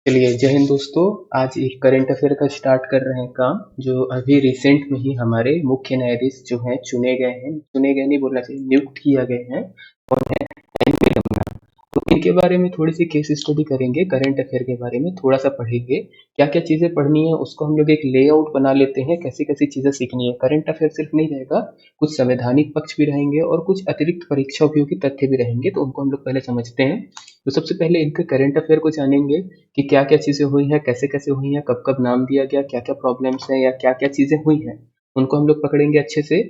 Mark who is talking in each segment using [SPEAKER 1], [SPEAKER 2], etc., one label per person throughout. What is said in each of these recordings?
[SPEAKER 1] चलिए जय हिंद दोस्तों। आज एक करंट अफेयर का स्टार्ट कर रहे हैं काम, जो अभी रिसेंट में ही हमारे मुख्य न्यायाधीश जो हैं चुने गए नहीं बोलना चाहिए, नियुक्त किया गए हैं। एनपी रमन्ना। तो इनके बारे में थोड़ी सी केस स्टडी करेंगे, करंट अफेयर के बारे में थोड़ा सा पढ़ेंगे। क्या क्या चीजें पढ़नी है उसको हम लोग एक लेआउट बना लेते हैं, कैसी कैसी चीजें सीखनी है। करंट अफेयर सिर्फ नहीं रहेगा, कुछ संवैधानिक पक्ष भी रहेंगे और कुछ अतिरिक्त परीक्षा उपयोगी तथ्य भी रहेंगे, तो उनको हम लोग पहले समझते हैं। तो सबसे पहले इनके करंट अफेयर को जानेंगे कि क्या क्या चीजें हुई हैं, कैसे कैसे हुई हैं, कब कब नाम दिया गया, क्या क्या प्रॉब्लम्स हैं या क्या क्या चीजें हुई हैं, उनको हम लोग पकड़ेंगे अच्छे से।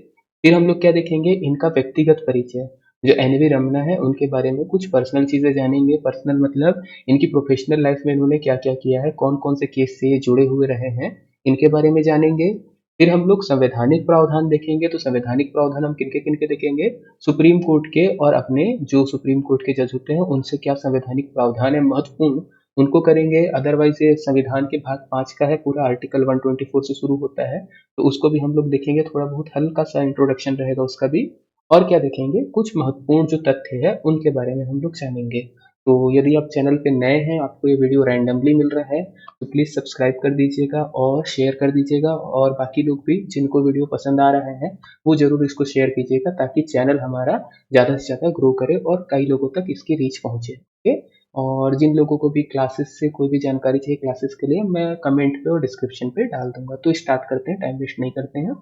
[SPEAKER 1] फिर हम लोग क्या देखेंगे, इनका व्यक्तिगत परिचय। जो एनवी रमना है उनके बारे में कुछ पर्सनल चीजें जानेंगे। पर्सनल मतलब इनकी प्रोफेशनल लाइफ में इन्होंने क्या क्या किया है, कौन कौन से केस से ये जुड़े हुए रहे हैं, इनके बारे में जानेंगे। फिर हम लोग संवैधानिक प्रावधान देखेंगे। तो संवैधानिक प्रावधान हम किनके किनके देखेंगे, सुप्रीम कोर्ट के, और अपने जो सुप्रीम कोर्ट के जज होते हैं उनसे क्या संवैधानिक प्रावधान है महत्वपूर्ण, उनको करेंगे। अदरवाइज ये संविधान के भाग 5 का है, पूरा आर्टिकल 124 से शुरू होता है, तो उसको भी हम लोग देखेंगे। थोड़ा बहुत हल्का सा इंट्रोडक्शन रहेगा उसका भी। और क्या देखेंगे, कुछ महत्वपूर्ण जो तथ्य है उनके बारे में हम लोग जानेंगे। तो यदि आप चैनल पे नए हैं, आपको ये वीडियो रैंडमली मिल रहा है, तो प्लीज़ सब्सक्राइब कर दीजिएगा और शेयर कर दीजिएगा। और बाकी लोग भी जिनको वीडियो पसंद आ रहे हैं वो ज़रूर इसको शेयर कीजिएगा, ताकि चैनल हमारा ज़्यादा से ज़्यादा ग्रो करे और कई लोगों तक इसकी रीच पहुँचे। ओके। और जिन लोगों को भी क्लासेस से कोई भी जानकारी चाहिए क्लासेस के लिए, मैं कमेंट पे और डिस्क्रिप्शन पे डाल दूंगा। तो स्टार्ट करते हैं, टाइम वेस्ट नहीं करते हैं।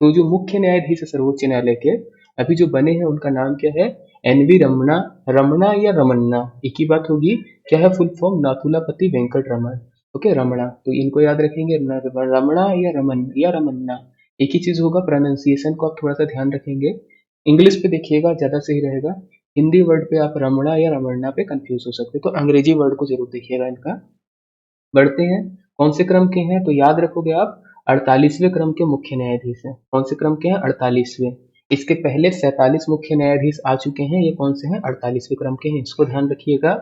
[SPEAKER 1] तो जो मुख्य न्यायाधीश है सर्वोच्च न्यायालय के अभी जो बने हैं, उनका नाम क्या है, एनवी रमना। रमना या रमन्ना एक ही बात होगी। क्या है full form, Nathulapati Venkat Raman. Okay, Ramana, तो इनको याद रखेंगे, रमणा या रमन या रमन्ना, एक ही चीज होगा। प्रोनाउंसिएशन को आप थोड़ा सा ध्यान रखेंगे, इंग्लिश पे देखिएगा ज्यादा सही रहेगा। हिंदी वर्ड पे आप रमणा या रमन्ना पे कंफ्यूज हो सकते हैं, तो अंग्रेजी वर्ड को जरूर देखिएगा इनका। बढ़ते हैं, कौन से क्रम के हैं, तो याद रखोगे आप 48वें क्रम के मुख्य न्यायाधीश हैं। कौन से क्रम के हैं, 48वें। इसके पहले 47 मुख्य न्यायाधीश आ चुके हैं, ये कौन से हैं, 48वें क्रम के हैं, इसको ध्यान रखिएगा।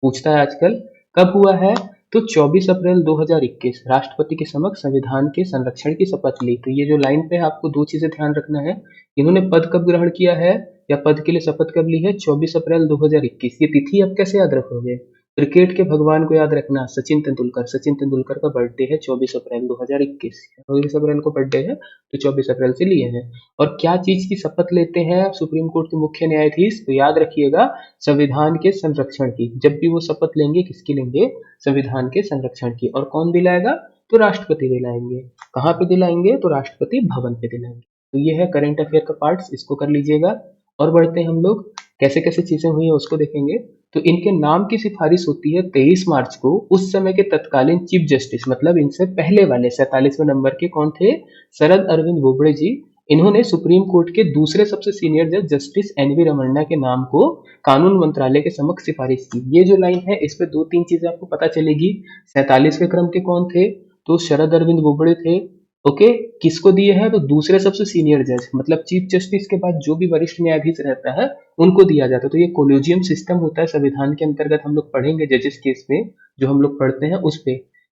[SPEAKER 1] पूछता है आजकल कब हुआ है, तो 24 अप्रैल 2021 राष्ट्रपति के समक्ष संविधान के संरक्षण की शपथ ली। तो ये जो लाइन पे है, आपको दो चीजें ध्यान रखना है। इन्होंने पद कब ग्रहण किया है या पद के लिए शपथ कब ली है, 24 अप्रैल 2021। ये तिथि आप कैसे याद रखोगे, क्रिकेट के भगवान को याद रखना, सचिन तेंदुलकर। सचिन तेंदुलकर का बर्थडे है 24 अप्रैल 2021। 24 अप्रैल को बर्थडे है, तो 24 अप्रैल से लिए हैं। और क्या चीज की शपथ लेते हैं सुप्रीम कोर्ट के मुख्य न्यायाधीश, तो याद रखिएगा, संविधान के संरक्षण की। जब भी वो शपथ लेंगे, किसकी लेंगे, संविधान के संरक्षण की। और कौन दिलाएगा, तो राष्ट्रपति दिलाएंगे। कहाँ पे दिलाएंगे, तो राष्ट्रपति भवन पे दिलाएंगे। तो ये है करंट अफेयर का पार्ट्स, इसको कर लीजिएगा। और बढ़ते हैं हम लोग, कैसे कैसे चीजें हुई है उसको देखेंगे। तो इनके नाम की सिफारिश होती है 23 मार्च को। उस समय के तत्कालीन चीफ जस्टिस, मतलब इनसे पहले वाले 47वें नंबर के कौन थे, शरद अरविंद बोबड़े जी। इन्होंने सुप्रीम कोर्ट के दूसरे सबसे सीनियर जज जस्टिस एनवी रमन्ना के नाम को कानून मंत्रालय के समक्ष सिफारिश की। ये जो लाइन है, इस पे दो तीन चीजें आपको पता चलेगी। 47वें क्रम के कौन थे, तो शरद अरविंद बोबड़े थे। ओके, किसको दिए हैं, तो दूसरे सबसे सीनियर जज, मतलब चीफ जस्टिस के बाद जो भी वरिष्ठ न्यायाधीश रहता है उनको दिया जाता है। तो ये कोलिजियम सिस्टम होता है संविधान के अंतर्गत, हम लोग पढ़ेंगे जजेस केस में, जो हम लोग पढ़ते हैं उस पे।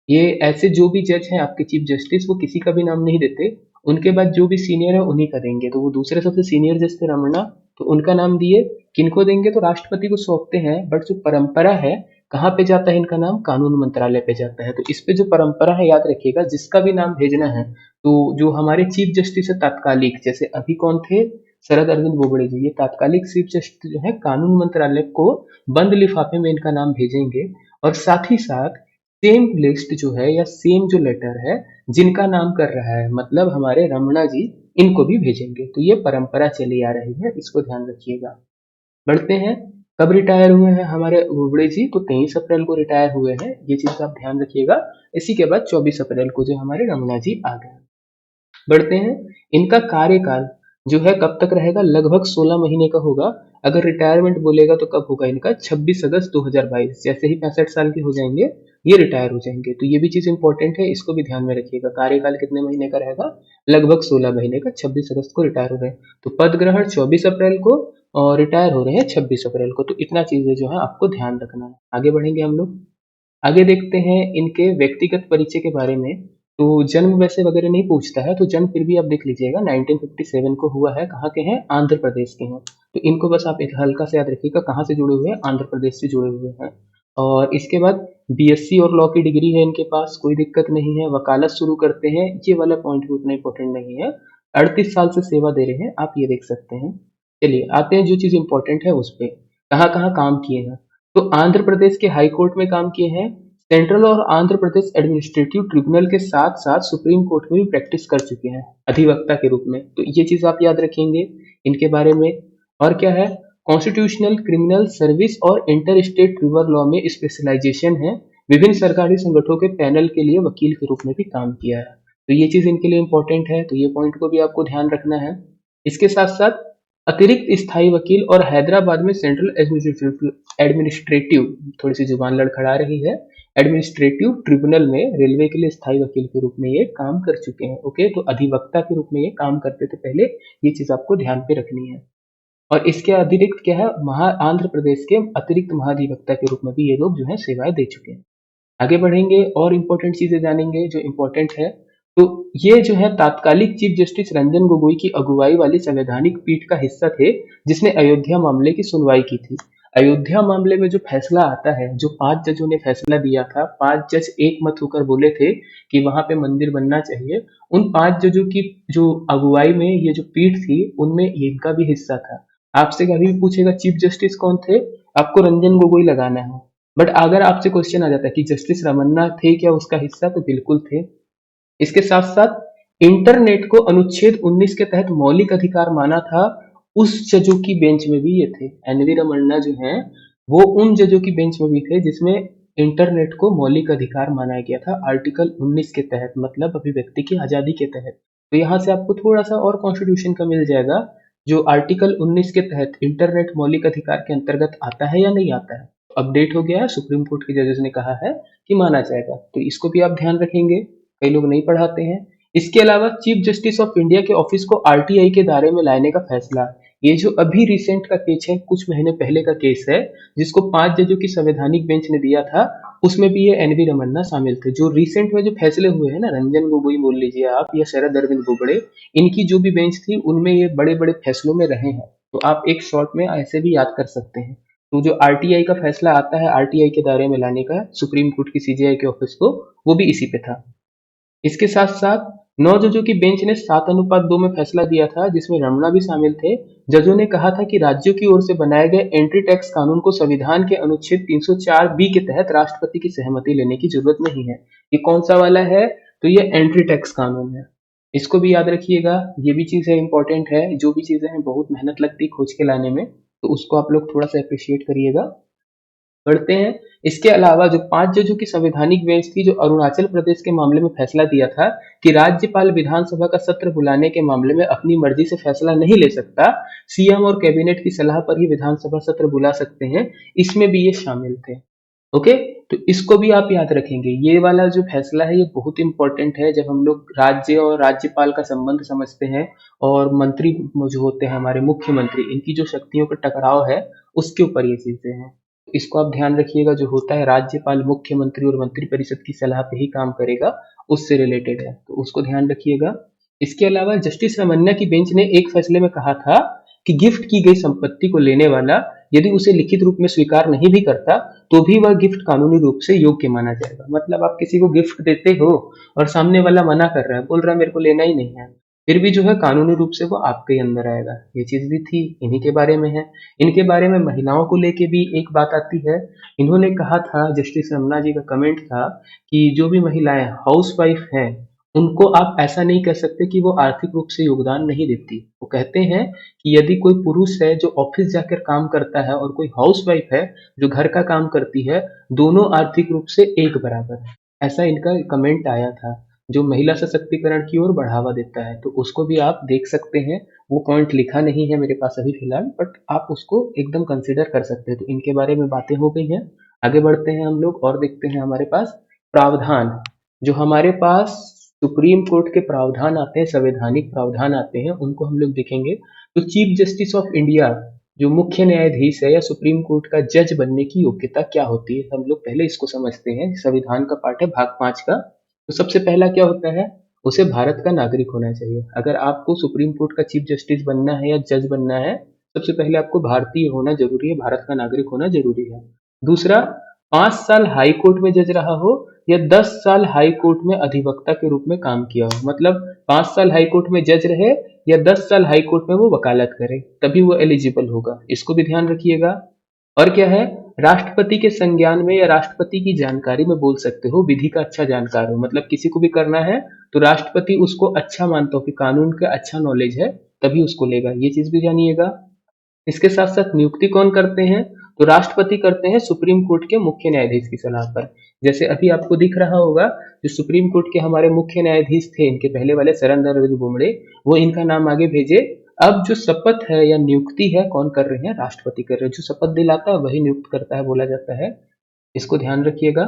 [SPEAKER 1] ये ऐसे जो भी जज हैं आपके चीफ जस्टिस, वो किसी का भी नाम नहीं देते, उनके बाद जो भी सीनियर है उन्हीं का देंगे। तो वो दूसरे सबसे सीनियर जज थे रमन्ना, तो उनका नाम दिए। किनको देंगे, तो राष्ट्रपति को सौंपते हैं। बट जो परंपरा है, कहाँ पे जाता है इनका नाम, कानून मंत्रालय पे जाता है। तो इस पे जो परंपरा है याद रखिएगा, जिसका भी नाम भेजना है, तो जो हमारे चीफ जस्टिस है तात्कालिक, जैसे अभी कौन थे, शरद अरविंद बोबड़े जी, ये तात्कालिक चीफ जस्टिस जो है कानून मंत्रालय को बंद लिफाफे में इनका नाम भेजेंगे। और साथ ही साथ सेम लिस्ट जो है या सेम जो लेटर है जिनका नाम कर रहा है, मतलब हमारे रमणा जी, इनको भी भेजेंगे। तो ये परंपरा चली आ रही है, इसको ध्यान रखिएगा। बढ़ते हैं, कब रिटायर हुए हैं हमारे बोबड़े जी, तो 23 अप्रैल को रिटायर हुए हैं, ये चीज आप ध्यान रखिएगा। इसी के बाद 24 अप्रैल को जो हमारे रमणा जी आ गए। बढ़ते हैं, इनका कार्यकाल जो है कब तक रहेगा, लगभग 16 महीने का होगा। अगर रिटायरमेंट बोलेगा तो कब होगा इनका, 26 अगस्त 2022, जैसे ही 65 साल के हो जाएंगे ये रिटायर हो जाएंगे। तो ये भी चीज इंपॉर्टेंट है, इसको भी ध्यान में रखिएगा। कार्यकाल कितने महीने का रहेगा, लगभग 16 महीने का। 26 अगस्त को रिटायर हो रहे हैं, तो पद ग्रहण 24 अप्रैल को और रिटायर हो रहे हैं 26 अप्रैल को। तो इतना चीजें जो है आपको ध्यान रखना है। आगे बढ़ेंगे हम लोग, आगे देखते हैं इनके व्यक्तिगत परिचय के बारे में। तो जन्म वैसे वगैरह नहीं पूछता है, तो जन्म फिर भी आप देख लीजिएगा, 1957 को हुआ है। कहाँ के हैं, आंध्र प्रदेश के हैं। तो इनको बस आप एक हल्का से याद रखिएगा, कहाँ से जुड़े हुए हैं, आंध्र प्रदेश से जुड़े हुए हैं। और इसके बाद बीएससी और लॉ की डिग्री है इनके पास, कोई दिक्कत नहीं है। वकालत शुरू करते हैं, ये वाला पॉइंट भी उतना इंपॉर्टेंट नहीं है। 38 साल से सेवा दे रहे हैं, आप ये देख सकते हैं। चलिए आते हैं जो चीज इंपॉर्टेंट है उस पे, कहाँ कहाँ काम किए हैं। तो आंध्र प्रदेश के हाई कोर्ट में काम किए हैं। सेंट्रल और आंध्र प्रदेश एडमिनिस्ट्रेटिव ट्रिब्यूनल के साथ साथ सुप्रीम कोर्ट में भी प्रैक्टिस कर चुके हैं अधिवक्ता के रूप में, तो ये चीज आप याद रखेंगे इनके बारे में। और क्या है, कॉन्स्टिट्यूशनल क्रिमिनल सर्विस और इंटर स्टेट रिवर लॉ में स्पेशलाइजेशन है। विभिन्न सरकारी संगठनों के पैनल के लिए वकील के रूप में भी काम किया है, तो ये चीज इनके लिए इंपॉर्टेंट है, तो ये पॉइंट को भी आपको ध्यान रखना है। इसके साथ साथ अतिरिक्त स्थायी वकील और हैदराबाद में सेंट्रल एडमिनिस्ट्रेटिव, थोड़ी सी जुबान लड़खड़ा रही है, एडमिनिस्ट्रेटिव ट्रिब्यूनल में रेलवे के लिए स्थायी वकील के रूप में ये काम कर चुके हैं। ओके, तो अधिवक्ता के रूप में ये काम करते थे पहले, ये चीज आपको ध्यान पे रखनी है। और इसके अतिरिक्त क्या है, आंध्र प्रदेश के अतिरिक्त महाधिवक्ता के रूप में भी ये लोग जो है सेवाएं दे चुके हैं। आगे बढ़ेंगे और इम्पोर्टेंट चीजें जानेंगे जो इम्पोर्टेंट है। तो ये जो है तात्कालिक चीफ जस्टिस रंजन गोगोई की अगुवाई वाली संवैधानिक पीठ का हिस्सा थे, जिसने अयोध्या मामले की सुनवाई की थी। अयोध्या मामले में जो फैसला आता है, जो 5 जजों ने फैसला दिया था, 5 जज एक मत होकर बोले थे कि वहां पे मंदिर बनना चाहिए। उन 5 जजों की जो अगुवाई में ये जो पीठ थी, उनमें इनका भी हिस्सा था। आपसे कभी भी पूछेगा चीफ जस्टिस कौन थे, आपको रंजन गोगोई लगाना है। बट अगर आपसे क्वेश्चन आ जाता है कि जस्टिस रमन्ना थे क्या उसका हिस्सा, तो बिल्कुल थे। इसके साथ साथ इंटरनेट को अनुच्छेद 19 के तहत मौलिक अधिकार माना था, उस जजों की बेंच में भी ये थे। एनवी रमन्ना जो हैं, वो उन जजों की बेंच में भी थे जिसमें इंटरनेट को मौलिक अधिकार माना गया था आर्टिकल 19 के तहत, मतलब अभिव्यक्ति की आजादी के तहत। तो यहाँ से आपको थोड़ा सा और कॉन्स्टिट्यूशन का मिल जाएगा, जो आर्टिकल 19 के तहत इंटरनेट मौलिक अधिकार के अंतर्गत आता है या नहीं आता है। अपडेट हो गया है, सुप्रीम कोर्ट के जजेस ने कहा है कि माना जाएगा, तो इसको भी आप ध्यान रखेंगे, कई लोग नहीं पढ़ाते हैं। इसके अलावा चीफ जस्टिस ऑफ इंडिया के ऑफिस को आरटीआई के दायरे में लाने का फैसला, ये जो अभी रिसेंट का केस है, कुछ महीने पहले का केस है, जिसको 5 जजों की संवैधानिक बेंच ने दिया था, उसमें भी ये एनवी रमन्ना शामिल थे। जो रिसेंट में जो फैसले हुए हैं ना, रंजन गोगोई बोल लीजिए आप या शरद अरविंद बोबड़े, इनकी जो भी बेंच थी उनमें ये बड़े बड़े फैसलों में रहे हैं, तो आप एक शॉर्ट में ऐसे भी याद कर सकते हैं। तो जो आरटीआई का फैसला आता है आरटीआई के दायरे में लाने का सुप्रीम कोर्ट की सीजेआई के ऑफिस को, वो भी इसी पे था। इसके साथ साथ 9 जजों की बेंच ने 7:2 में फैसला दिया था, जिसमें रमणा भी शामिल थे। जजों ने कहा था कि राज्यों की ओर से बनाए गए एंट्री टैक्स कानून को संविधान के अनुच्छेद 304 बी के तहत राष्ट्रपति की सहमति लेने की जरूरत नहीं है। ये कौन सा वाला है, तो ये एंट्री टैक्स कानून है, इसको भी याद रखिएगा। ये भी चीजें इंपॉर्टेंट है, जो भी चीजें हैं बहुत मेहनत लगती है खोज के लाने में, तो उसको आप लोग थोड़ा सा अप्रिशिएट करिएगा। बढ़ते हैं। इसके अलावा जो 5 जजों की संवैधानिक बेंच थी, जो अरुणाचल प्रदेश के मामले में फैसला दिया था कि राज्यपाल विधानसभा का सत्र बुलाने के मामले में अपनी मर्जी से फैसला नहीं ले सकता, सीएम और कैबिनेट की सलाह पर ही विधानसभा सत्र बुला सकते हैं, इसमें भी ये शामिल थे। ओके, तो इसको भी आप याद रखेंगे। ये वाला जो फैसला है ये बहुत इंपॉर्टेंट है, जब हम लोग राज्य और राज्यपाल का संबंध समझते हैं, और मंत्री जो होते हैं हमारे मुख्यमंत्री, इनकी जो शक्तियों का टकराव है, उसके ऊपर ये चीजें हैं। इसको आप ध्यान रखिएगा, जो होता है राज्यपाल मुख्यमंत्री और मंत्रिपरिषद की सलाह पे ही काम करेगा, उससे रिलेटेड है, तो उसको ध्यान रखिएगा। इसके अलावा जस्टिस रमन्ना की बेंच ने एक फैसले में कहा था कि गिफ्ट की गई संपत्ति को लेने वाला यदि उसे लिखित रूप में स्वीकार नहीं भी करता, तो भी वह गिफ्ट कानूनी रूप से योग्य माना जाएगा। मतलब आप किसी को गिफ्ट देते हो और सामने वाला मना कर रहा है, बोल रहा है मेरे को लेना ही नहीं है, फिर भी जो है कानूनी रूप से वो आपके अंदर आएगा, ये चीज भी थी, इन्हीं के बारे में है। इनके बारे में महिलाओं को लेके भी एक बात आती है। इन्होंने कहा था, जस्टिस रमन्ना जी का कमेंट था कि जो भी महिलाएं हाउस वाइफ हैं, उनको आप ऐसा नहीं कह सकते कि वो आर्थिक रूप से योगदान नहीं देती। वो कहते हैं कि यदि कोई पुरुष है जो ऑफिस जाकर काम करता है और कोई हाउस वाइफ है जो घर का काम करती है, दोनों आर्थिक रूप से एक बराबर है। ऐसा इनका कमेंट आया था, जो महिला सशक्तिकरण की ओर बढ़ावा देता है, तो उसको भी आप देख सकते हैं। वो पॉइंट लिखा नहीं है मेरे पास अभी फिलहाल, बट आप उसको एकदम कंसिडर कर सकते हैं। तो इनके बारे में बातें हो गई हैं, आगे बढ़ते हैं हम लोग और देखते हैं हमारे पास प्रावधान। जो हमारे पास सुप्रीम कोर्ट के प्रावधान आते हैं, संवैधानिक प्रावधान आते हैं, उनको हम लोग देखेंगे। तो चीफ जस्टिस ऑफ इंडिया, जो मुख्य न्यायाधीश है या सुप्रीम कोर्ट का जज बनने की योग्यता क्या होती है, हम लोग पहले इसको समझते हैं। संविधान का पार्ट है भाग 5 का। तो सबसे पहला क्या होता है, उसे भारत का नागरिक होना चाहिए। अगर आपको सुप्रीम कोर्ट का चीफ जस्टिस बनना है या जज बनना है, सबसे पहले आपको भारतीय होना जरूरी है, भारत का नागरिक होना जरूरी है। दूसरा, 5 साल हाई कोर्ट में जज रहा हो या 10 साल हाई कोर्ट में अधिवक्ता के रूप में काम किया हो, मतलब 5 साल हाई कोर्ट में जज रहे या 10 साल हाई कोर्ट में वो वकालत करे, तभी वो एलिजिबल होगा। इसको भी ध्यान रखिएगा। और क्या है, राष्ट्रपति के संज्ञान में या राष्ट्रपति की जानकारी में बोल सकते हो, विधि का अच्छा जानकार हो, मतलब किसी को भी करना है तो राष्ट्रपति उसको अच्छा मानता हो कि कानून का अच्छा नॉलेज है, तभी उसको लेगा। ये चीज भी जानिएगा। इसके साथ साथ नियुक्ति कौन करते हैं, तो राष्ट्रपति करते हैं सुप्रीम कोर्ट के मुख्य न्यायाधीश की सलाह पर। जैसे अभी आपको दिख रहा होगा, जो सुप्रीम कोर्ट के हमारे मुख्य न्यायाधीश थे इनके पहले वाले, शरण अरविंद बोबड़े, वो इनका नाम आगे भेजे। अब जो शपथ है या नियुक्ति है कौन कर रहे हैं, राष्ट्रपति कर रहे हैं। जो शपथ दिलाता है वही नियुक्त करता है बोला जाता है। इसको ध्यान रखिएगा।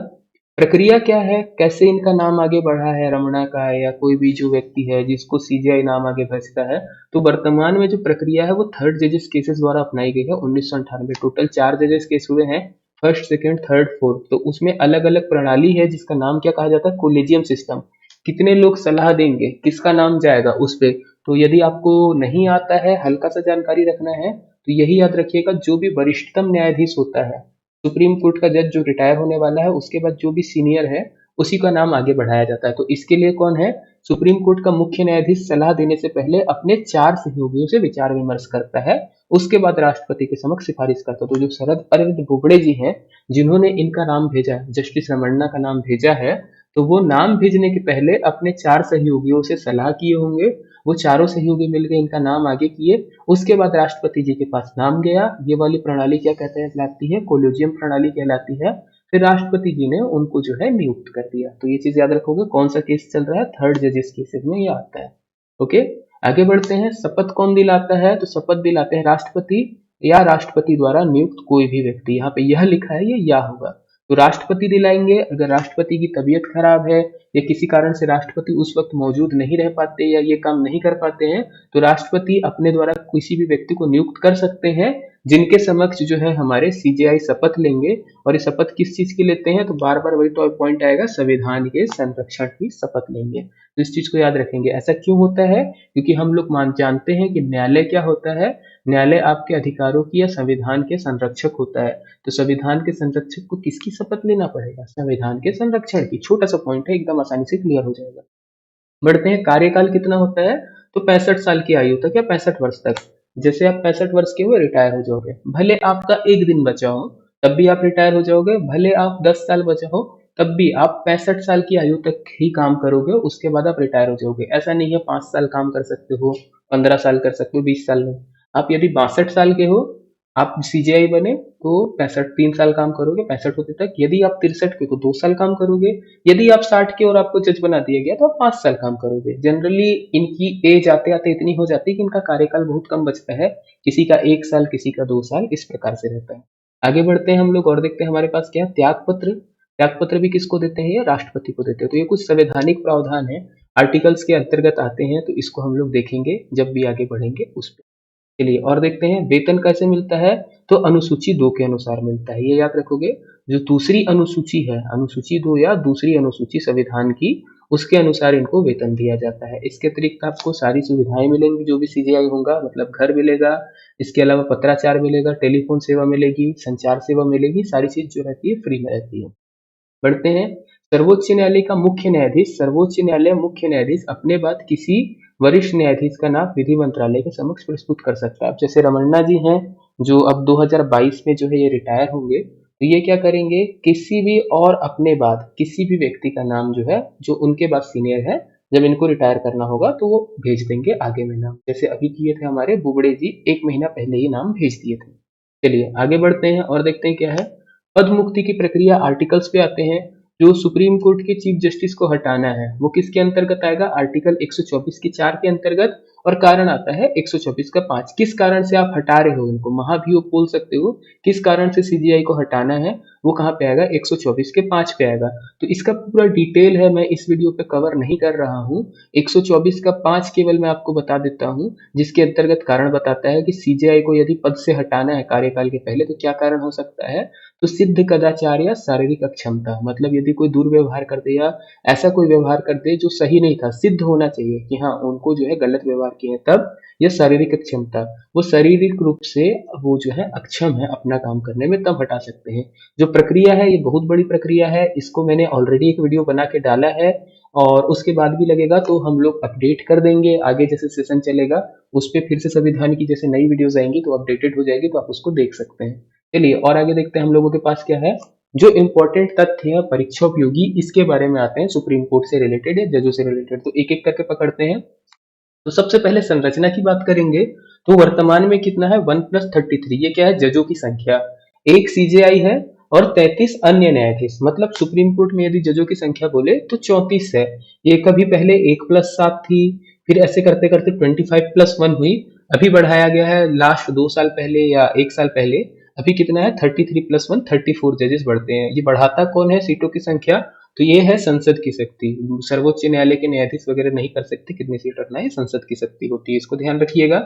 [SPEAKER 1] प्रक्रिया क्या है, कैसे इनका नाम आगे बढ़ा है, रमणा का है या कोई भी जो व्यक्ति है जिसको सीजीआई नाम आगे भेजता है, तो वर्तमान में जो प्रक्रिया है वो थर्ड जजेस केसेस द्वारा अपनाई गई है। 1998 टोटल 4 जजेस केस हुए हैं, फर्स्ट, सेकंड, थर्ड, फोर्थ। तो उसमें अलग अलग प्रणाली है जिसका नाम क्या कहा जाता है, कोलेजियम सिस्टम। कितने लोग सलाह देंगे, किसका नाम जाएगा उस पे। तो यदि आपको नहीं आता है, हल्का सा जानकारी रखना है, तो यही याद रखिएगा, जो भी वरिष्ठतम न्यायाधीश होता है सुप्रीम कोर्ट का जज जो रिटायर होने वाला है, उसके बाद जो भी सीनियर है उसी का नाम आगे बढ़ाया जाता है। तो इसके लिए कौन है, सुप्रीम कोर्ट का मुख्य न्यायाधीश सलाह देने से पहले अपने 4 सहयोगियों से विचार विमर्श करता है, उसके बाद राष्ट्रपति के समक्ष सिफारिश करता है। तो जो शरद अरविंद बोबड़े जी हैं जिन्होंने इनका नाम भेजा है, जस्टिस रमन्ना का नाम भेजा है, तो वो नाम भेजने के पहले अपने 4 सहयोगियों से सलाह किए होंगे। वो चारों सहयोगी मिलकर इनका नाम आगे किए, उसके बाद राष्ट्रपति जी के पास नाम गया। ये वाली प्रणाली क्या कहते हैं, कहलाती है कोलेजियम प्रणाली कहलाती है। फिर राष्ट्रपति जी ने उनको जो है नियुक्त कर दिया। तो ये चीज याद रखोगे, कौन सा केस चल रहा है, थर्ड जजेस केसेस में ये आता है। ओके, आगे बढ़ते हैं। शपथ कौन दिलाता है, तो शपथ दिलाते हैं राष्ट्रपति या राष्ट्रपति द्वारा नियुक्त कोई भी व्यक्ति। यहाँ पे यह लिखा है, ये या होगा। तो राष्ट्रपति दिलाएंगे। अगर राष्ट्रपति की तबीयत खराब है या किसी कारण से राष्ट्रपति उस वक्त मौजूद नहीं रह पाते या ये काम नहीं कर पाते हैं, तो राष्ट्रपति अपने द्वारा किसी भी व्यक्ति को नियुक्त कर सकते हैं, जिनके समक्ष जो है हमारे सीजेआई शपथ लेंगे। और ये शपथ किस चीज की लेते हैं, तो बार बार वही तो पॉइंट आएगा, संविधान के संरक्षण की शपथ लेंगे। तो इस चीज को याद रखेंगे। ऐसा क्यों होता है, क्योंकि हम लोग जानते हैं कि न्यायालय क्या होता है, न्यायालय आपके अधिकारों की या संविधान के संरक्षक होता है। तो संविधान के संरक्षक को किसकी शपथ लेना पड़ेगा, संविधान के संरक्षण की। छोटा सा पॉइंट है, एकदम आसानी से क्लियर हो जाएगा। बढ़ते हैं। कार्यकाल कितना होता है, तो 65 साल की आयु तक या 65 वर्ष तक। जैसे आप 65 वर्ष के हुए रिटायर हो जाओगे, भले आपका एक दिन बचा हो तब भी आप रिटायर हो जाओगे, भले आप 10 साल बचा हो तब भी आप 65 साल की आयु तक ही काम करोगे, उसके बाद आप रिटायर हो जाओगे। ऐसा नहीं है 5 साल काम कर सकते हो, 15 साल कर सकते हो, 20 साल में। आप यदि 62 साल के हो, आप सीजीआई बने, तो 65 3 साल काम करोगे 65 होते तक। यदि आप 63 के, तो 2 साल काम करोगे। यदि आप 60 के और आपको जज बना दिया गया, तो आप 5 साल काम करोगे। जनरली इनकी एज आते आते इतनी हो जाती है कि इनका कार्यकाल बहुत कम बचता है, किसी का 1 साल, किसी का 2 साल, इस प्रकार से रहता है। आगे बढ़ते हैं हम लोग और देखते हैं हमारे पास क्या है, त्याग पत्र। त्याग पत्र भी किसको देते हैं, ये राष्ट्रपति को देते हैं। तो ये कुछ संवैधानिक प्रावधान है, आर्टिकल्स के अंतर्गत आते हैं, तो इसको हम लोग देखेंगे जब भी आगे बढ़ेंगे उस पर। चलिए और देखते हैं वेतन कैसे मिलता है, तो अनुसूची 2 के अनुसार मिलता है, ये याद रखोगे। जो दूसरी अनुसूची है, अनुसूची 2 या दूसरी अनुसूची संविधान की, उसके अनुसार इनको वेतन दिया जाता है। इसके अतिरिक्त आपको सारी सुविधाएं मिलेंगी जो भी सीजीआई होगा, मतलब घर मिलेगा, इसके अलावा पत्राचार मिलेगा, टेलीफोन सेवा मिलेगी, संचार सेवा मिलेगी, सारी चीज जो रहती है फ्री में रहती है। बढ़ते हैं। सर्वोच्च न्यायालय का मुख्य न्यायाधीश, सर्वोच्च न्यायालय मुख्य न्यायाधीश अपने बाद किसी वरिष्ठ न्यायाधीश का नाम विधि मंत्रालय के समक्ष प्रस्तुत कर सकता है। अब जैसे रमन्ना जी हैं, जो अब 2022 में जो है ये रिटायर होंगे, तो ये क्या करेंगे, किसी भी और अपने बाद किसी भी व्यक्ति का नाम जो है, जो उनके बाद सीनियर है, जब इनको रिटायर करना होगा तो वो भेज देंगे आगे में नाम। जैसे अभी किए थे हमारे बुबड़े जी, 1 महीना पहले ही नाम भेज दिए थे। चलिए आगे बढ़ते हैं और देखते हैं क्या है। पद मुक्ति की प्रक्रिया, आर्टिकल्स पे आते हैं। जो सुप्रीम कोर्ट के चीफ जस्टिस को हटाना है वो किसके अंतर्गत आएगा, आर्टिकल 124 की 4 के अंतर्गत। और कारण आता है 124 का 5। किस कारण से आप हटा रहे हो इनको, महाभियोग बोल सकते हो, किस कारण से सीजीआई को हटाना है, वो कहाँ पे आएगा, 124 के 5 पे आएगा। तो इसका पूरा डिटेल है, मैं इस वीडियो पे कवर नहीं कर रहा हूँ। 124 का 5 केवल मैं आपको बता देता हूँ, जिसके अंतर्गत कारण बताता है कि सीजीआई को यदि पद से हटाना है कार्यकाल के पहले, तो क्या कारण हो सकता है। तो सिद्ध कदाचार या शारीरिक अक्षमता, मतलब यदि कोई दुर्व्यवहार कर दे या ऐसा कोई व्यवहार कर दे जो सही नहीं था, सिद्ध होना चाहिए कि हाँ उनको जो है गलत व्यवहार किए, तब यह शारीरिक अक्षमता, वो शारीरिक रूप से वो जो है अक्षम है अपना काम करने में, तब हटा सकते हैं। जो प्रक्रिया है ये बहुत बड़ी प्रक्रिया है, इसको मैंने ऑलरेडी एक वीडियो बना के डाला है, और उसके बाद भी लगेगा तो हम लोग अपडेट कर देंगे, आगे जैसे सेशन चलेगा उस पर फिर से संविधान की जैसे नई वीडियोज आएंगी तो अपडेटेड हो जाएगी, तो आप उसको देख सकते हैं। चलिए और आगे देखते हैं हम लोगों के पास क्या है। जो इंपॉर्टेंट तथ्य है परीक्षा उपयोगी, इसके बारे में आते हैं, सुप्रीम कोर्ट से रिलेटेड है, जजों से रिलेटेड, तो एक एक करके पकड़ते हैं। तो सबसे पहले संरचना की बात करेंगे, तो वर्तमान में कितना है, 1+33, ये क्या है, जजों की संख्या, एक सीजेआई है और 33 अन्य न्यायाधीश, मतलब सुप्रीम कोर्ट में यदि जजों की संख्या बोले तो 34 है। ये कभी पहले 1+7 थी, फिर ऐसे करते करते 25+1 हुई, अभी बढ़ाया गया है लास्ट 2 साल पहले या 1 साल पहले, अभी कितना है 33+1 34 जजेस बढ़ते हैं। ये बढ़ाता कौन है सीटों की संख्या, तो ये है संसद की शक्ति, सर्वोच्च न्यायालय के न्यायाधीश वगैरह नहीं कर सकते कितनी सीट रखना है, संसद की शक्ति होती है, इसको ध्यान रखिएगा।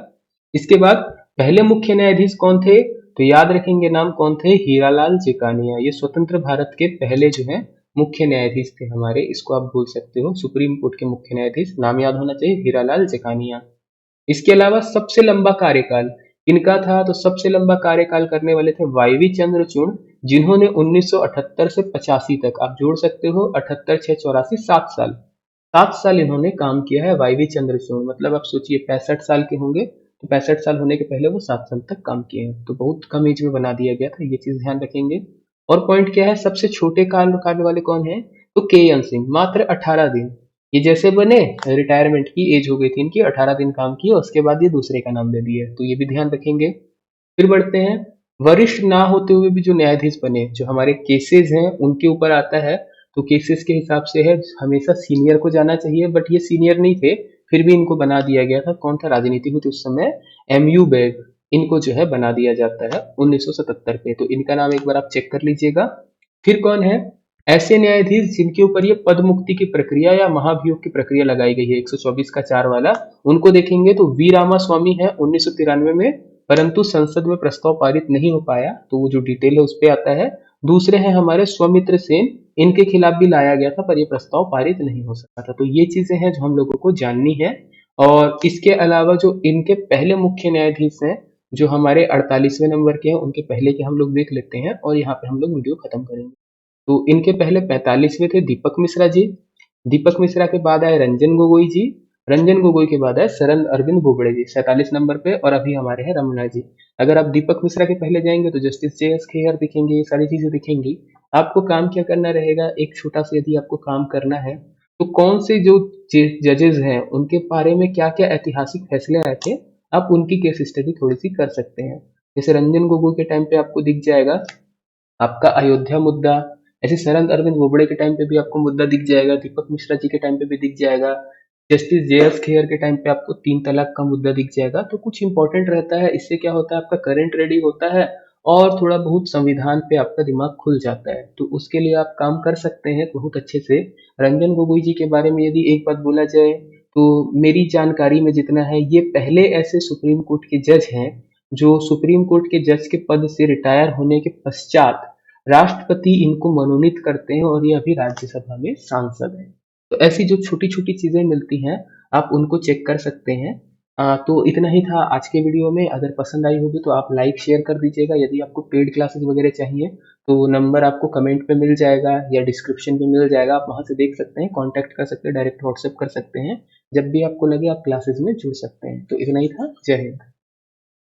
[SPEAKER 1] इसके बाद पहले मुख्य न्यायाधीश कौन थे, तो याद रखेंगे नाम कौन थे, हीरालाल जेकानिया, ये स्वतंत्र भारत के पहले जो है मुख्य न्यायाधीश थे हमारे, इसको आप बोल सकते हो सुप्रीम कोर्ट के मुख्य न्यायाधीश, नाम याद होना चाहिए, हीरालाल जेकानिया। इसके अलावा सबसे लंबा कार्यकाल इनका था, तो सबसे लंबा कार्यकाल करने वाले थे वाईवी चंद्रचूड़, जिन्होंने 1978 से 85 तक, आप जोड़ सकते हो 78 6 84, 7 साल, 7 साल इन्होंने काम किया है वाईवी चंद्रचूड़, मतलब आप सोचिए 65 साल के होंगे, तो 65 साल होने के पहले वो 7 साल तक काम किए हैं, तो बहुत कम एज में बना दिया गया था, ये चीज ध्यान रखेंगे। और पॉइंट क्या है, सबसे छोटे काल वाले कौन है, तो के.एन. सिंह, मात्र 18 दिन, ये जैसे बने रिटायरमेंट की एज हो गई थी इनकी, 18 दिन काम किए, उसके बाद ये दूसरे का नाम दे दिए, तो ये भी ध्यान रखेंगे। फिर बढ़ते हैं, वरिष्ठ ना होते हुए भी जो न्यायाधीश बने, जो हमारे केसेस हैं उनके ऊपर आता है, तो केसेस के हिसाब से है, हमेशा सीनियर को जाना चाहिए, बट ये सीनियर नहीं थे, फिर भी इनको बना दिया गया था, कौन था, राजनीति हुई थी उस समय, एम.यू. बेग, इनको जो है बना दिया जाता है 1977 पे, तो इनका नाम एक बार आप चेक कर लीजिएगा। फिर कौन है, ऐसे न्यायाधीश जिनके ऊपर ये पद मुक्ति की प्रक्रिया या महाभियोग की प्रक्रिया लगाई गई है, 124 का 4 वाला, उनको देखेंगे तो वी रामास्वामी है 1993 में, परंतु संसद में प्रस्ताव पारित नहीं हो पाया, तो वो जो डिटेल है उस पे आता है। दूसरे हैं हमारे स्वमित्र सेन, इनके खिलाफ भी लाया गया था पर ये प्रस्ताव पारित नहीं हो सका था, तो ये चीजें हैं जो हम लोगों को जाननी है। और इसके अलावा जो इनके पहले मुख्य न्यायाधीश हैं, जो हमारे 48वें नंबर के हैं, उनके पहले के हम लोग देख लेते हैं और यहाँ पे हम लोग वीडियो खत्म करेंगे। तो इनके पहले 45वें थे दीपक मिश्रा जी, दीपक मिश्रा के बाद आए रंजन गोगोई जी, रंजन गोगोई के बाद आए शरण अरविंद बोबड़े जी 47 नंबर पे, और अभी हमारे हैं रमना जी। अगर आप दीपक मिश्रा के पहले जाएंगे तो जस्टिस जे एस खेयर दिखेंगे, ये सारी चीजें दिखेंगी। आपको काम क्या करना रहेगा, एक छोटा सा यदि आपको काम करना है, तो कौन से जो जजेस हैं उनके बारे में क्या क्या ऐतिहासिक फैसले आए थे, आप उनकी केस स्टडी थोड़ी सी कर सकते हैं। जैसे रंजन गोगोई के टाइम पे आपको दिख जाएगा आपका अयोध्या मुद्दा, ऐसे शरद अरविंद बोबड़े के टाइम पे भी आपको मुद्दा दिख जाएगा, दीपक मिश्रा जी के टाइम पे भी दिख जाएगा, जस्टिस जे एस खेयर के टाइम पे आपको 3 तलाक का मुद्दा दिख जाएगा। तो कुछ इंपॉर्टेंट रहता है, इससे क्या होता है आपका करंट रेडी होता है और थोड़ा बहुत संविधान पे आपका दिमाग खुल जाता है, तो उसके लिए आप काम कर सकते हैं बहुत अच्छे से। रंजन गोगोई जी के बारे में यदि एक बात बोला जाए, तो मेरी जानकारी में जितना है, ये पहले ऐसे सुप्रीम कोर्ट के जज हैं जो सुप्रीम कोर्ट के जज के पद से रिटायर होने के पश्चात राष्ट्रपति इनको मनोनीत करते हैं और ये अभी राज्यसभा में सांसद हैं। तो ऐसी जो छोटी छोटी चीजें मिलती हैं आप उनको चेक कर सकते हैं। तो इतना ही था आज के वीडियो में, अगर पसंद आई होगी तो आप लाइक शेयर कर दीजिएगा। यदि आपको पेड क्लासेस वगैरह चाहिए तो नंबर आपको कमेंट पे मिल जाएगा या डिस्क्रिप्शन पे मिल जाएगा, आप वहां से देख सकते हैं, कॉन्टैक्ट कर सकते हैं, डायरेक्ट व्हाट्सएप कर सकते हैं, जब भी आपको लगे आप क्लासेस में जुड़ सकते हैं। तो इतना ही था, जय हिंद।